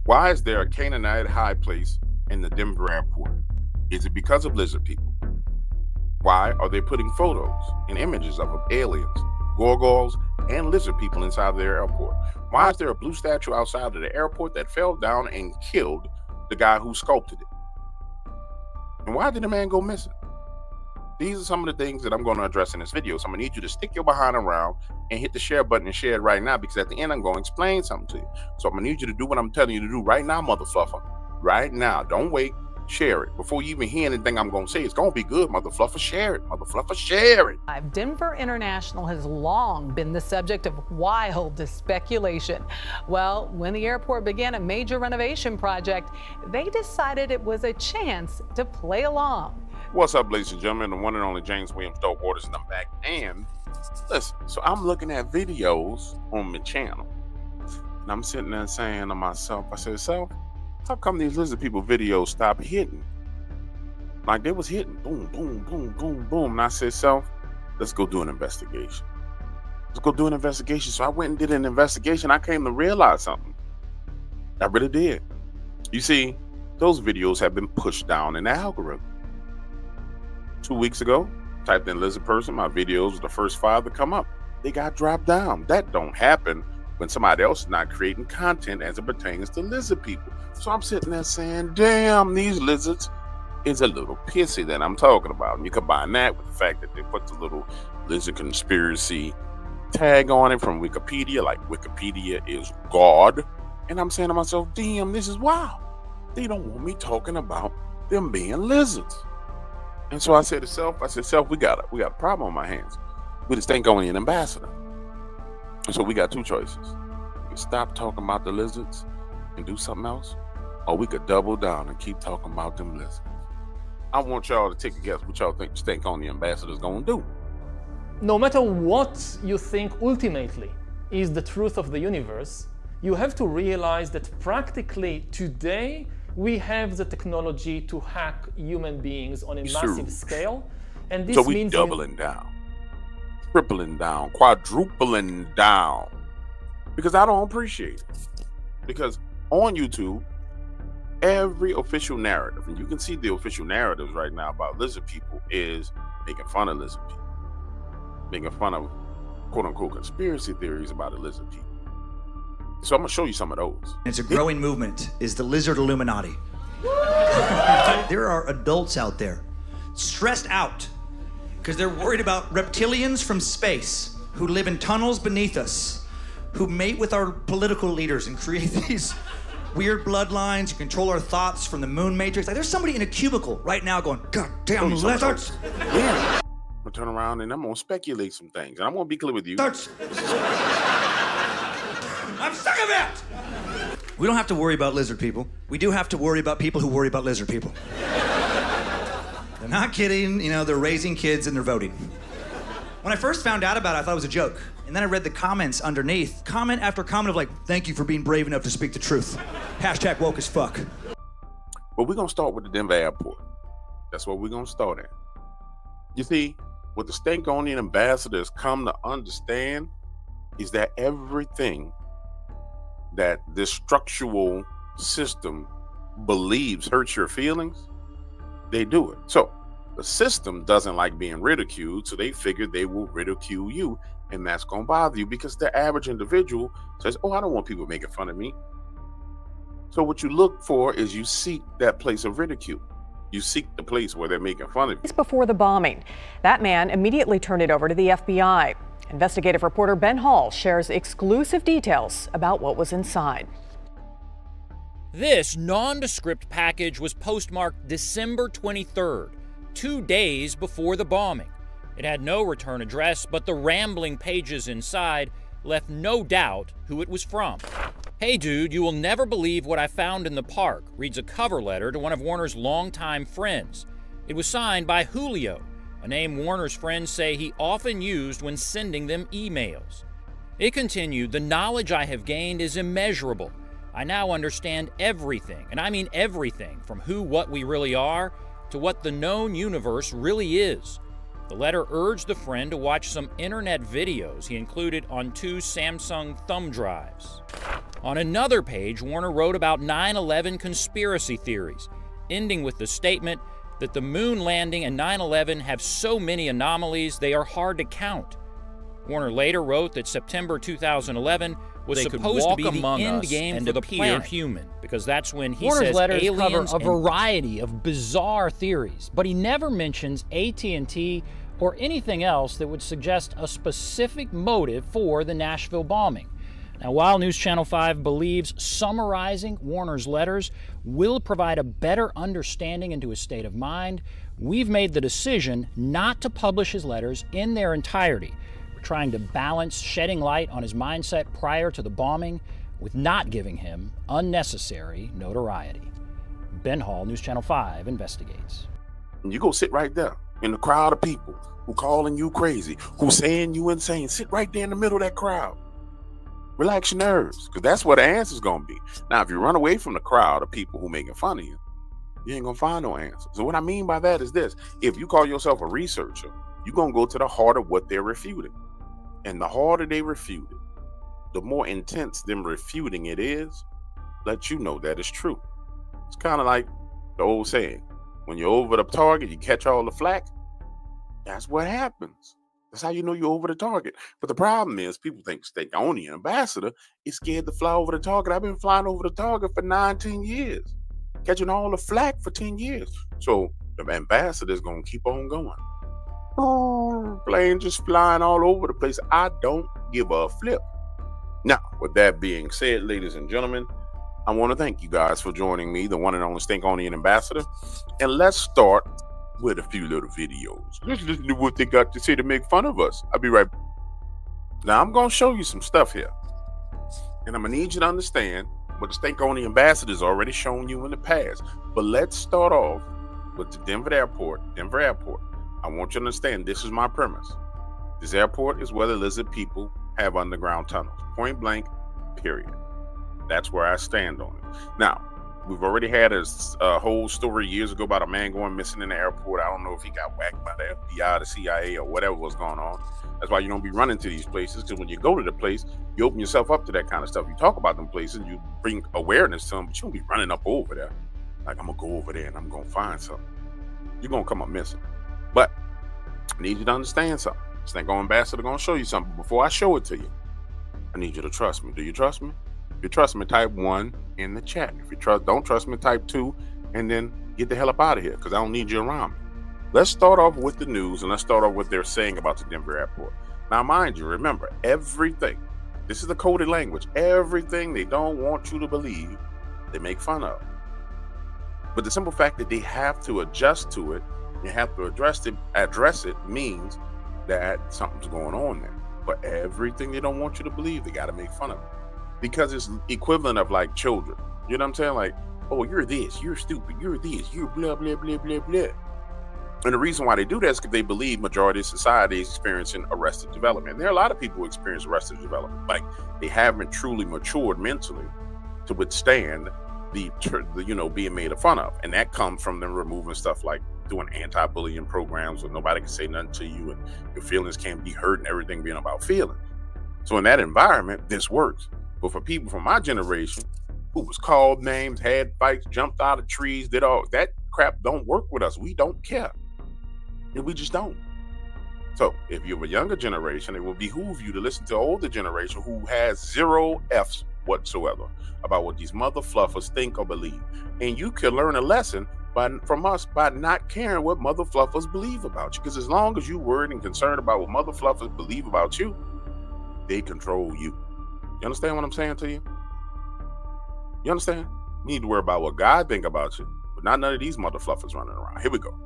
Why is there a Canaanite high place in the Denver airport? Is it because of lizard people? Why are they putting photos and images of aliens, gargoyles, and lizard people inside their airport? Why is there a blue statue outside of the airport that fell down and killed the guy who sculpted it? And why did the man go missing? These are some of the things that I'm going to address in this video. So I'm going to need you to stick your behind around and hit the share button and share it right now, because at the end, I'm going to explain something to you. So I'm going to need you to do what I'm telling you to do right now, MutherFluffer. Right now. Don't wait. Share it. Before you even hear anything I'm going to say, it's going to be good. MutherFluffer, share it. MutherFluffer, share it. Denver International has long been the subject of wild speculation. Well, when the airport began a major renovation project, they decided it was a chance to play along. What's up, ladies and gentlemen? The one and only James Williams Dope Waters, and I'm back. And listen, so I'm looking at videos on my channel, and I'm sitting there saying to myself, I said, so how come these lizard people videos stop hitting? Like they was hitting, boom, boom, boom, boom, boom. And I said, so let's go do an investigation. Let's go do an investigation. So I went and did an investigation. I came to realize something. I really did. You see, those videos have been pushed down in the algorithm. 2 weeks ago, typed in lizard person, my videos were the first 5 to come up. They got dropped down. That don't happen when somebody else is not creating content as it pertains to lizard people. So I'm sitting there saying, damn, these lizards is a little pissy that I'm talking about. And you combine that with the fact that they put the little lizard conspiracy tag on it from Wikipedia, like Wikipedia is God. And I'm saying to myself, damn, this is wild. They don't want me talking about them being lizards. And so I said to self, we got a problem on our hands with the Stankonian ambassador. And so we got 2 choices. We could stop talking about the lizards and do something else, or we could double down and keep talking about them lizards. I want y'all to take a guess what y'all think the Stankonian ambassador is going to do. No matter what you think ultimately is the truth of the universe, you have to realize that practically today we have the technology to hack human beings on a massive scale. And this so we means doubling down, tripling down, quadrupling down, because I don't appreciate it. Because on YouTube, every official narrative, and you can see the official narratives right now about lizard people, is making fun of lizard people, making fun of quote-unquote conspiracy theories about the lizard people. So I'm gonna show you some of those. It's a growing movement, is the lizard Illuminati. There are adults out there stressed out because they're worried about reptilians from space who live in tunnels beneath us, who mate with our political leaders and create these weird bloodlines and control our thoughts from the moon matrix. Like there's somebody in a cubicle right now going, God damn lizards. Yeah. I'm gonna turn around and I'm gonna speculate some things, and I'm gonna be clear with you. I'm sick of it! We don't have to worry about lizard people. We do have to worry about people who worry about lizard people. They're not kidding, you know, they're raising kids and they're voting. When I first found out about it, I thought it was a joke. And then I read the comments underneath, comment after comment of like, thank you for being brave enough to speak the truth. Hashtag woke as fuck. But we're gonna start with the Denver airport. That's what we're gonna start at. You see, what the Stankonian ambassadors come to understand is that everything that this structural system believes hurts your feelings, they do it. So the system doesn't like being ridiculed, so they figure they will ridicule you, and that's going to bother you because the average individual says, oh, I don't want people making fun of me. So what you look for is you seek that place of ridicule. You seek the place where they're making fun of you. Before the bombing, that man immediately turned it over to the FBI. Investigative reporter Ben Hall shares exclusive details about what was inside. This nondescript package was postmarked December 23rd, 2 days before the bombing. It had no return address, but the rambling pages inside left no doubt who it was from. Hey dude, you will never believe what I found in the park, reads a cover letter to one of Warner's longtime friends. It was signed by Julio, a name Warner's friends say he often used when sending them emails. It continued, the knowledge I have gained is immeasurable. I now understand everything, and I mean everything, from what we really are to what the known universe really is. The letter urged the friend to watch some internet videos he included on 2 Samsung thumb drives. On another page, Warner wrote about 9/11 conspiracy theories, ending with the statement that the moon landing and 9/11 have so many anomalies they are hard to count. Warner later wrote that September 2011 was supposed to be the end game for the planet human, because that's when he says aliens cover a variety of bizarre theories, but he never mentions AT&T or anything else that would suggest a specific motive for the Nashville bombing. Now, while News Channel 5 believes summarizing Warner's letters will provide a better understanding into his state of mind, we've made the decision not to publish his letters in their entirety. We're trying to balance shedding light on his mindset prior to the bombing with not giving him unnecessary notoriety. Ben Hall, News Channel 5, investigates. And you go sit right there in the crowd of people who calling you crazy, who saying you insane. Sit right there in the middle of that crowd. Relax your nerves, because that's what the answer's going to be. Now, if you run away from the crowd of people who making fun of you, you ain't going to find no answer. So what I mean by that is this. If you call yourself a researcher, you're going to go to the heart of what they're refuting. And the harder they refute it, the more intense them refuting it is, let you know that it's true. It's kind of like the old saying, when you're over the target, you catch all the flack. That's what happens. That's how you know you're over the target. But the problem is people think only an ambassador is scared to fly over the target. I've been flying over the target for 19 years, catching all the flack for 10 years. So the ambassador is going to keep on going. Oh, plane just flying all over the place. I don't give a flip. Now, with that being said, ladies and gentlemen, I want to thank you guys for joining me, the one and only Stinkonian Ambassador. And let's start with a few little videos. Let's listen to what they got to say to make fun of us. I'll be right back. Now, I'm going to show you some stuff here. And I'm going to need you to understand what the Stinkonian Ambassador's already shown you in the past. But let's start off with the Denver Airport. I want you to understand, this is my premise. This airport is where the lizard people have underground tunnels. Point blank, period. That's where I stand on it. Now, we've already had a whole story years ago about a man going missing in the airport. I don't know if he got whacked by the FBI, the CIA, or whatever was going on. That's why you don't be running to these places, because when you go to the place, you open yourself up to that kind of stuff. You talk about them places, you bring awareness to them, but you don't be running up over there. Like, I'm going to go over there and I'm going to find something. You're going to come up missing. But I need you to understand something. Stinkonian Ambassador going to show you something. Before I show it to you, I need you to trust me. Do you trust me? If you trust me, type 1 in the chat. If you don't trust me, type 2, and then get the hell up out of here, because I don't need you around me. Let's start off with the news, and let's start off what they're saying about the Denver airport. Now, mind you, remember, everything, this is the coded language, everything they don't want you to believe, they make fun of. But the simple fact that they have to adjust to it, you have to address it means that something's going on there. But everything they don't want you to believe, they got to make fun of it. Because it's equivalent of like children. You know what I'm saying? Like, oh, you're this, you're stupid, you're this, you're blah, blah, blah, blah, blah. And the reason why they do that is because they believe majority of society is experiencing arrested development. And there are a lot of people who experience arrested development. Like, they haven't truly matured mentally to withstand the being made fun of. And that comes from them removing stuff like doing anti-bullying programs where nobody can say nothing to you and your feelings can't be hurt and everything being about feelings. So in that environment, this works. But for people from my generation who was called names, had fights, jumped out of trees, did all that crap, don't work with us. We don't care. And we just don't. So if you're a younger generation, it will behoove you to listen to an older generation who has 0 F's whatsoever about what these MutherFluffers think or believe. And you can learn a lesson from us by not caring what MutherFluffers believe about you. Because as long as you're worried and concerned about what MutherFluffers believe about you, they control you. You understand what I'm saying to you? You understand? You need to worry about what God think about you, but not none of these MutherFluffers running around. Here we go.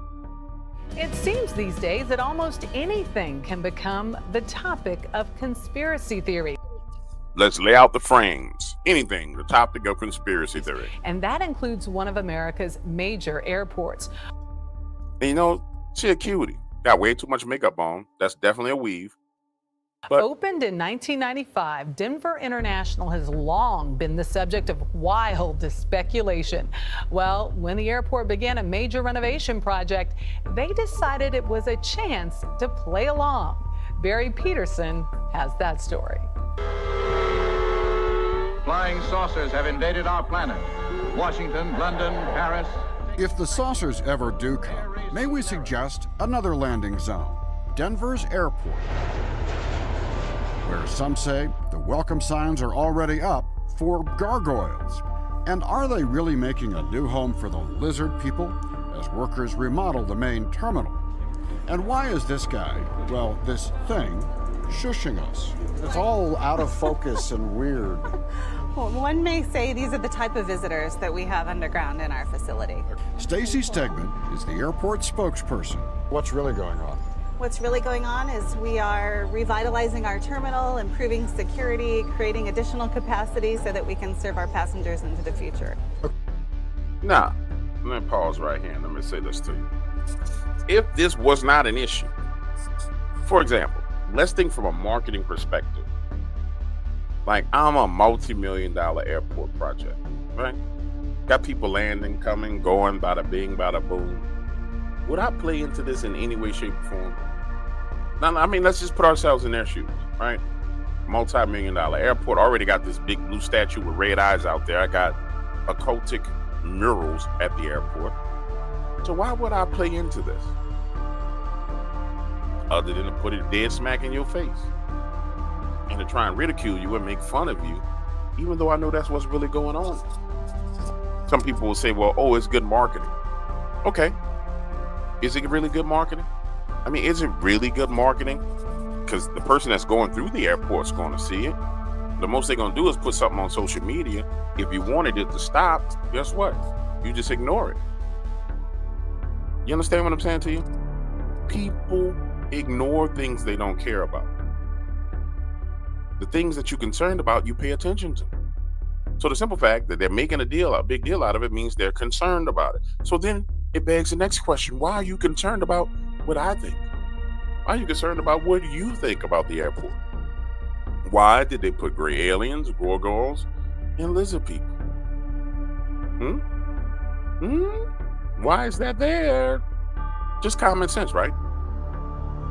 It seems these days that almost anything can become the topic of conspiracy theory. Let's lay out the frames. Anything, the topic of conspiracy theory. And that includes one of America's major airports. And you know, she a cutie. Got way too much makeup on. That's definitely a weave. Opened in 1995, Denver International has long been the subject of wild speculation. Well, when the airport began a major renovation project, they decided it was a chance to play along. Barry Peterson has that story. Flying saucers have invaded our planet. Washington, London, Paris. If the saucers ever do come, may we suggest another landing zone, Denver's airport, where some say the welcome signs are already up for gargoyles. And are they really making a new home for the lizard people as workers remodel the main terminal? And why is this guy, well, this thing, shushing us? It's all out of focus and weird. Well, one may say these are the type of visitors that we have underground in our facility. Stacy Stegman is the airport spokesperson. What's really going on? What's really going on is we are revitalizing our terminal, improving security, creating additional capacity so that we can serve our passengers into the future. Now, let me pause right here and let me say this to you. If this was not an issue, for example, let's think from a marketing perspective. Like, I'm a multi-million-dollar airport project, right? Got people landing, coming, going, bada bing, bada boom. Would I play into this in any way, shape, or form? Now, I mean, let's just put ourselves in their shoes, right? Multi-million-dollar airport, already got this big blue statue with red eyes out there. I got occultic murals at the airport. So why would I play into this? Other than to put it dead smack in your face and to try and ridicule you and make fun of you, even though I know that's what's really going on. Some people will say, well, oh, it's good marketing. Okay. Is it really good marketing? I mean, is it really good marketing? Because the person that's going through the airport's going to see it. The most they're going to do is put something on social media. If you wanted it to stop, guess what? You just ignore it. You understand what I'm saying to you? People ignore things they don't care about. The things that you're concerned about, you pay attention to. So the simple fact that they're making a big deal out of it means they're concerned about it. So then it begs the next question. Why are you concerned about what I think? Why are you concerned about what you think about the airport? Why did they put gray aliens, gargoyles, and lizard people? Why is that there? Just common sense, right?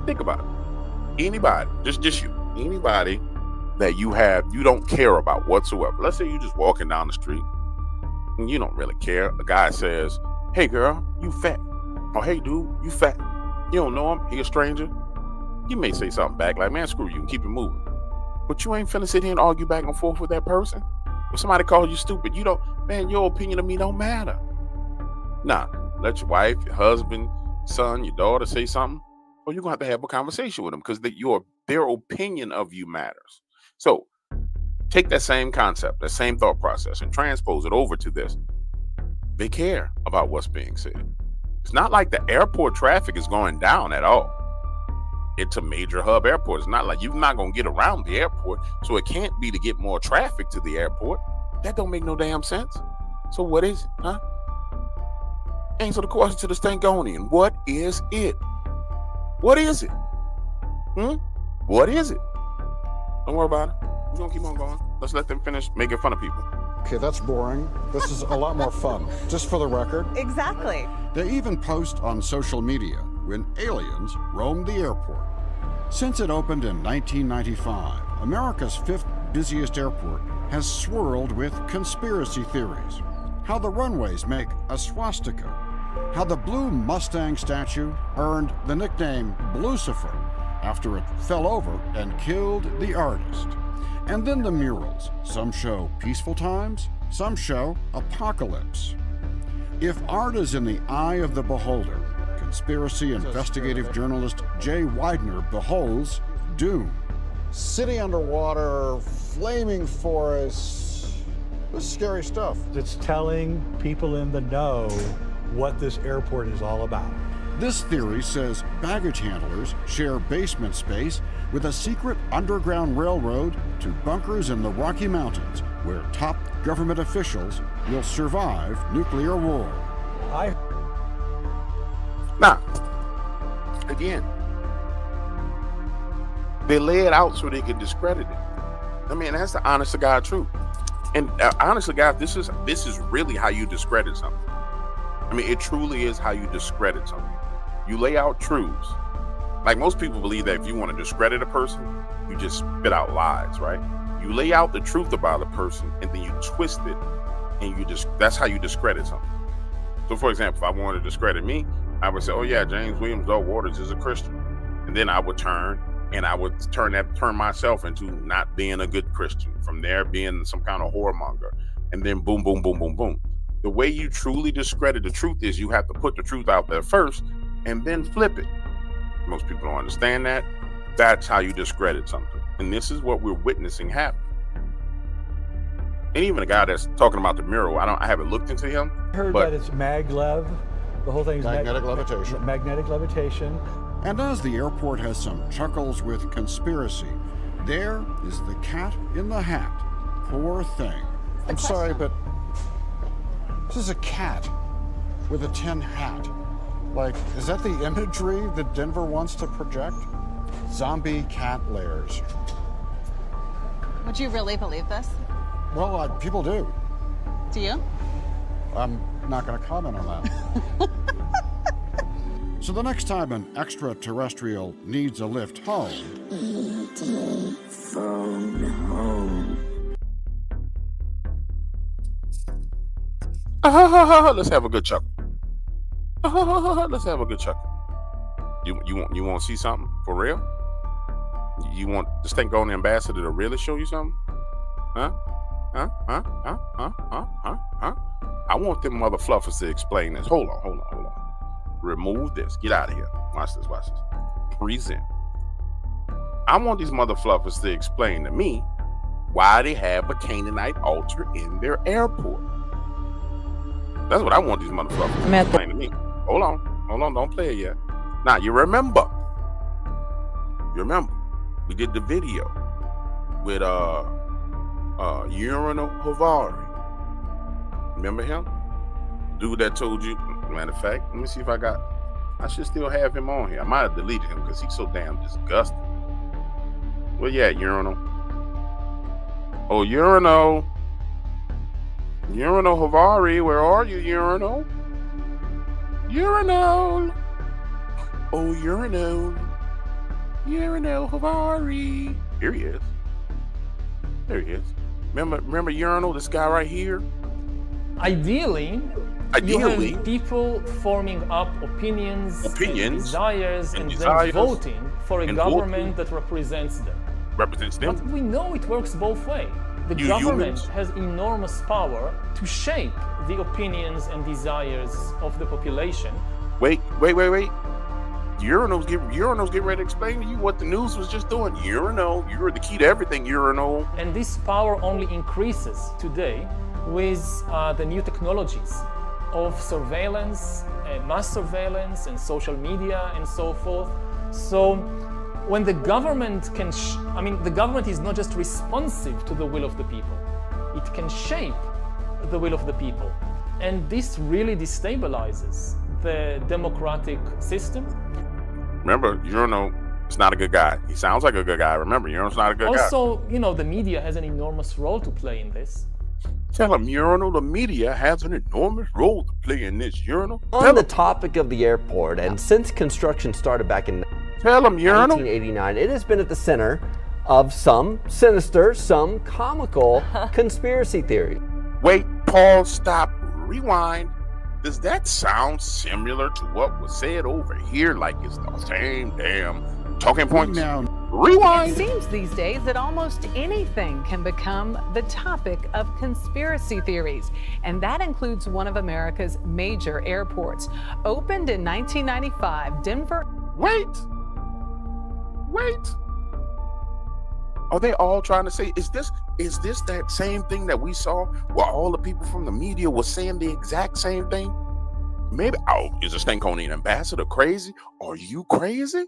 Think about it. Anybody, just you, anybody that you don't care about whatsoever. Let's say you're just walking down the street and you don't really care. A guy says, hey girl, you fat. Or hey dude, you fat. You don't know him, he a stranger. You may say something back like, man, screw you, and keep it moving. But you ain't finna sit here and argue back and forth with that person. If somebody calls you stupid, you don't, man, your opinion of me don't matter. Nah, let your wife, your husband, son, your daughter say something, or you're gonna have to have a conversation with them because their opinion of you matters. So take that same concept, that same thought process, and transpose it over to this. They care about what's being said. It's not like the airport traffic is going down at all. It's a major hub airport. It's not like you're not going to get around the airport, so it can't be to get more traffic to the airport. That don't make no damn sense. So what is it, huh? Answer the question to the Stangonian. What is it? What is it? What is it? Don't worry about it. We're going to keep on going. Let's let them finish making fun of people. Okay, that's boring. This is a lot more fun, just for the record. Exactly. They even post on social media when aliens roam the airport. Since it opened in 1995, America's fifth busiest airport has swirled with conspiracy theories. How the runways make a swastika. How the blue Mustang statue earned the nickname Lucifer after it fell over and killed the artist. And then the murals. Some show peaceful times, some show apocalypse. If art is in the eye of the beholder, conspiracy investigative journalist Jay Widener beholds doom. City underwater, flaming forests. This is scary stuff. It's telling people in the know what this airport is all about. This theory says baggage handlers share basement space with a secret underground railroad to bunkers in the Rocky Mountains, where top government officials will survive nuclear war. Now, again, They lay it out so they can discredit it. I mean, that's the honest to God truth. And honestly, guys, this is really how you discredit something. I mean, it truly is how you discredit something. You lay out truths. Like most people believe that if you want to discredit a person, you just spit out lies, right? You lay out the truth about a person and then you twist it, and that's how you discredit something. So for example, if I wanted to discredit me, I would say, oh yeah, James Williams Dog Waters is a Christian. And then I would turn myself into not being a good Christian, from there being some kind of whoremonger, and then boom, boom, boom, boom, boom. The way you truly discredit the truth is you have to put the truth out there first and then flip it. Most people don't understand that. That's how you discredit something. And this is what we're witnessing happen. And even a guy that's talking about the mural, I haven't looked into him. I heard that it's maglev. The whole thing is magnetic levitation. Magnetic levitation. And as the airport has some chuckles with conspiracy, there is the cat in the hat. Poor thing. I'm sorry, but this is a cat with a tin hat. Like, is that the imagery that Denver wants to project? Zombie cat layers. Would you really believe this? Well, people do. Do you? I'm not going to comment on that. So the next time an extraterrestrial needs a lift home, phone home. Let's have a good chuckle. Let's have a good chuckle. You want to see something for real? You want the Stank-on ambassador to really show you something? Huh? I want them MutherFluffers to explain this. Hold on. Remove this. Get out of here. Watch this. Present. I want these MutherFluffers to explain to me why they have a Canaanite altar in their airport. That's what I want these MutherFluffers to explain to me. Hold on. Don't play it yet. Now, you remember, we did the video with Urinal Havari. Remember him? Dude that told you, matter of fact, let me see if I should still have him on here. I might have deleted him because he's so damn disgusting. Where you at, Urinal? Oh, Urinal Havari, where are you, Urinal? Oh, Urinal Havari. Here he is. There he is. Remember Urinal, this guy right here? Ideally, you have people forming up opinions and desires, and then voting for a government that represents them. But we know it works both ways. The government has enormous power to shape the opinions and desires of the population. Wait. Urinal's getting ready to explain to you what the news was just doing. Urinal, you're the key to everything, Urinal. And this power only increases today with the new technologies of surveillance, mass surveillance, and social media, and so forth. So when the government the government is not just responsive to the will of the people, it can shape the will of the people. And this really destabilizes the democratic system. Remember, Urinal is not a good guy. He sounds like a good guy. Remember, Urinal's not a good guy. Also, the media has an enormous role to play in this. Tell him, Urinal, the media has an enormous role to play in this, Urinal. On the topic of the airport, and since construction started back in 1989, it has been at the center of some sinister, some comical conspiracy theories. Wait, pause, stop, rewind. Does that sound similar to what was said over here? Like it's the same damn talking points? Now, rewind. It seems these days that almost anything can become the topic of conspiracy theories, and that includes one of America's major airports. Opened in 1995, Denver. Wait. Are they all trying to say, is this that same thing that we saw where all the people from the media were saying the exact same thing? Maybe, is the Stank-on ambassador crazy? Are you crazy?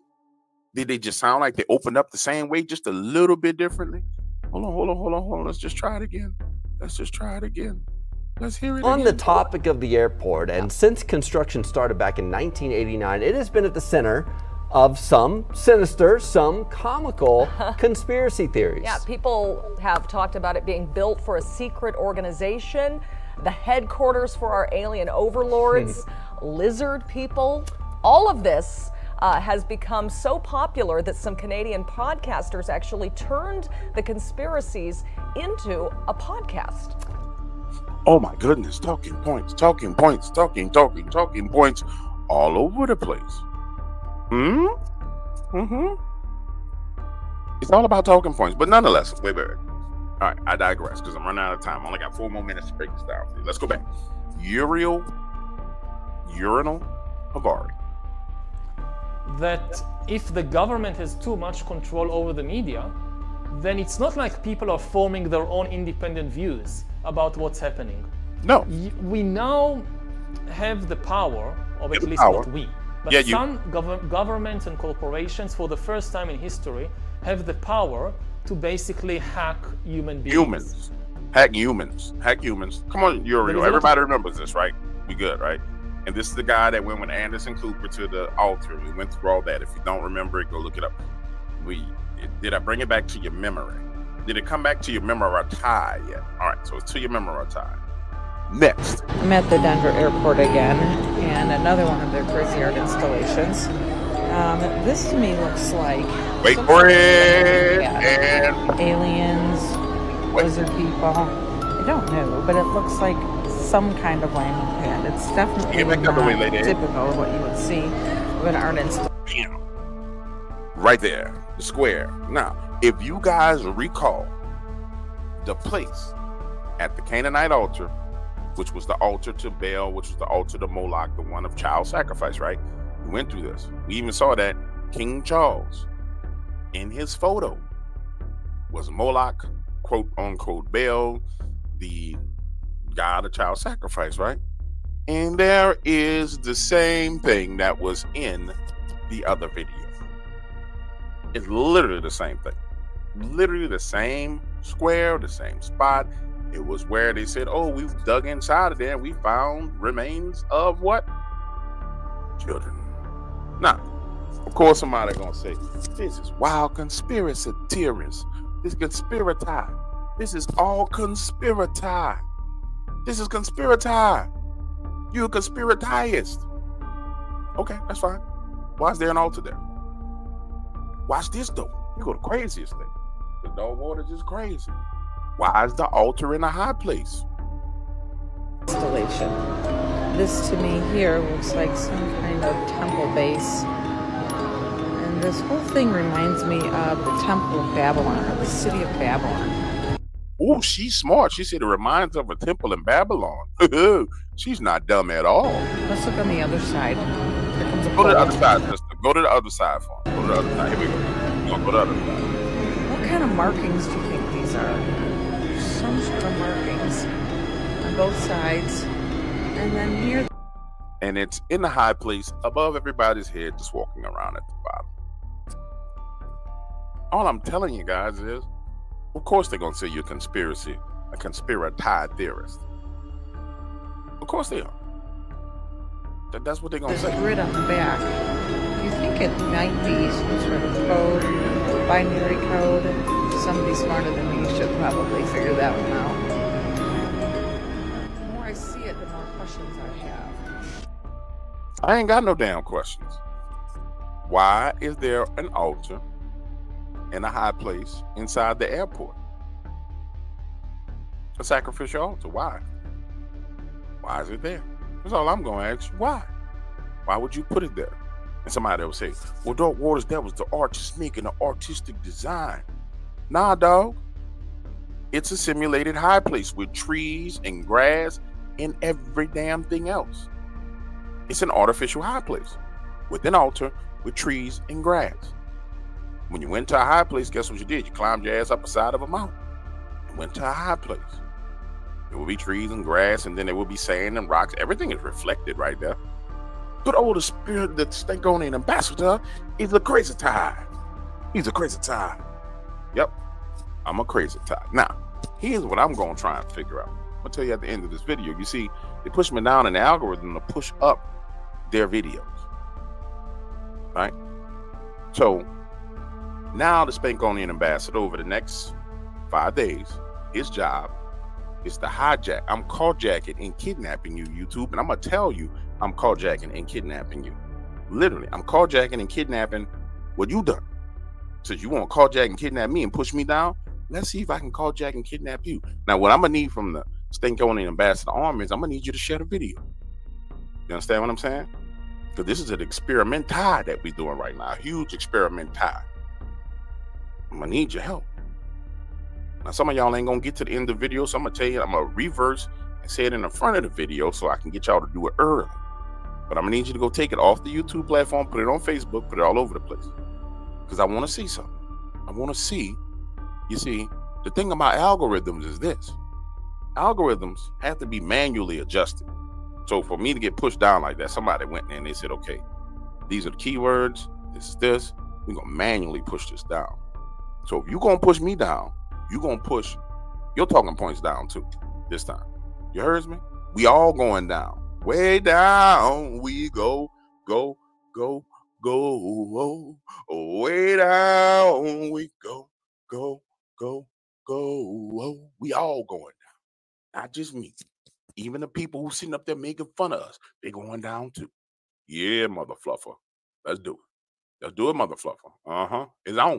Did they just sound like they opened up the same way, just a little bit differently? Hold on. Let's just try it again. Let's hear it On again. the topic of the airport, and since construction started back in 1989, it has been at the center of some sinister, some comical conspiracy theories. Yeah, people have talked about it being built for a secret organization, the headquarters for our alien overlords, lizard people. All of this has become so popular that some Canadian podcasters actually turned the conspiracies into a podcast. Oh my goodness, talking points all over the place. It's all about talking points, but nonetheless, wait. All right, I digress because I'm running out of time. I only got 4 more minutes to break this down. Let's go back. Urinal Havari. That if the government has too much control over the media, then it's not like people are forming their own independent views about what's happening. No. We now have the power, or at least not we, but some governments and corporations for the first time in history have the power to basically hack human beings. Hack humans. Come on, Uriel. Everybody remembers this, right? We good, right? And this is the guy that went with Anderson Cooper to the altar. We went through all that. If you don't remember it, go look it up. Did I bring it back to your memory? Did it come back to your memory tie yet? All right, so it's to your memory tie. Next. I'm at the Denver airport again, and another one of their crazy art installations. This to me looks like... Wait for it! And... aliens, lizard people. I don't know, but it looks like some kind of landing pad. It's definitely not typical of what you would see of an art installation. Right there, the square. Now, if you guys recall the place at the Canaanite altar, which was the altar to Baal, which was the altar to Moloch, the one of child sacrifice, right? We went through this. We even saw that King Charles, in his photo, was Moloch, quote unquote, Baal, the god of child sacrifice, right? And there is the same thing that was in the other video. It's literally the same thing. Literally the same square, the same spot. It was where they said, oh, we've dug inside of there and we found remains of what? Children. Now, of course, somebody's going to say, this is wild conspiracy theorists. This conspirati. This is all conspirati. This is conspirati. You're a conspiratiist. Okay, that's fine. Why is there an altar there? Watch this, though. You go the craziest thing. The dog water is crazy. Why is the altar in a high place? Installation. This to me here looks like some kind of temple base. And this whole thing reminds me of the Temple of Babylon, or the city of Babylon. Oh, she's smart. She said it reminds her of a temple in Babylon. She's not dumb at all. Let's look on the other side. Go to the other side, sister. Go to the other side for me. Go to the other side. Here we go. We're gonna go to the other side. What kind of markings do you think these are? Some sort of markings on both sides. And then here. And it's in the high place above everybody's head, just walking around at the bottom. All I'm telling you guys is, of course they're going to say you're a conspirati theorist. Of course they are. That's what they're going to say. There's a grid on the back. You think it might be some sort of code, binary code. Somebody smarter than me should probably figure that one out. The more I see it, the more questions I have. I ain't got no damn questions. Why is there an altar in a high place inside the airport? A sacrificial altar. Why? Why is it there? That's all I'm going to ask you. Why? Why would you put it there? And somebody will say, well, Dark Waters, that was the artist making an artistic design. Nah, dog. It's a simulated high place with trees and grass and every damn thing else. It's an artificial high place with an altar with trees and grass. When you went to a high place, guess what you did? You climbed your ass up the side of a mountain and went to a high place. There will be trees and grass, and then there will be sand and rocks. Everything is reflected right there. But oh, the spirit, the Stagonian ambassador, is a crazy tie. He's a crazy tie. Yep, I'm a crazy tie. Now, here's what I'm going to try and figure out. I'm going to tell you at the end of this video. You see, they push me down in the algorithm to push up their videos. Right? So now the Spankonian ambassador, over the next 5 days, his job is to hijack. I'm carjacking and kidnapping you, YouTube, and I'm gonna tell you I'm carjacking and kidnapping you. Literally, I'm carjacking and kidnapping what you done. Since you want to carjack and kidnap me and push me down, let's see if I can carjack and kidnap you. Now, what I'm gonna need from the Spankonian ambassador army is I'm gonna need you to share the video. You understand what I'm saying? Because this is an experiment that we're doing right now, a huge experiment. I'm gonna need your help. Now, some of y'all ain't gonna get to the end of the video, so I'm gonna tell you, I'm gonna reverse and say it in the front of the video so I can get y'all to do it early. But I'm gonna need you to go take it off the YouTube platform, put it on Facebook, put it all over the place. Because I wanna see something. I wanna see, you see, the thing about algorithms is this. Algorithms have to be manually adjusted. So for me to get pushed down like that, somebody went in and they said, okay, these are the keywords, this is this, we're gonna manually push this down. So if you're gonna push me down, you're gonna push your talking points down too, this time. You heard me? We all going down. Way down we go, go, go, go. Way down we go, go, go, go. We all going down. Not just me. Even the people who sitting up there making fun of us, they going down too. Yeah, MutherFluffer. Let's do it. Let's do it, MutherFluffer. It's on.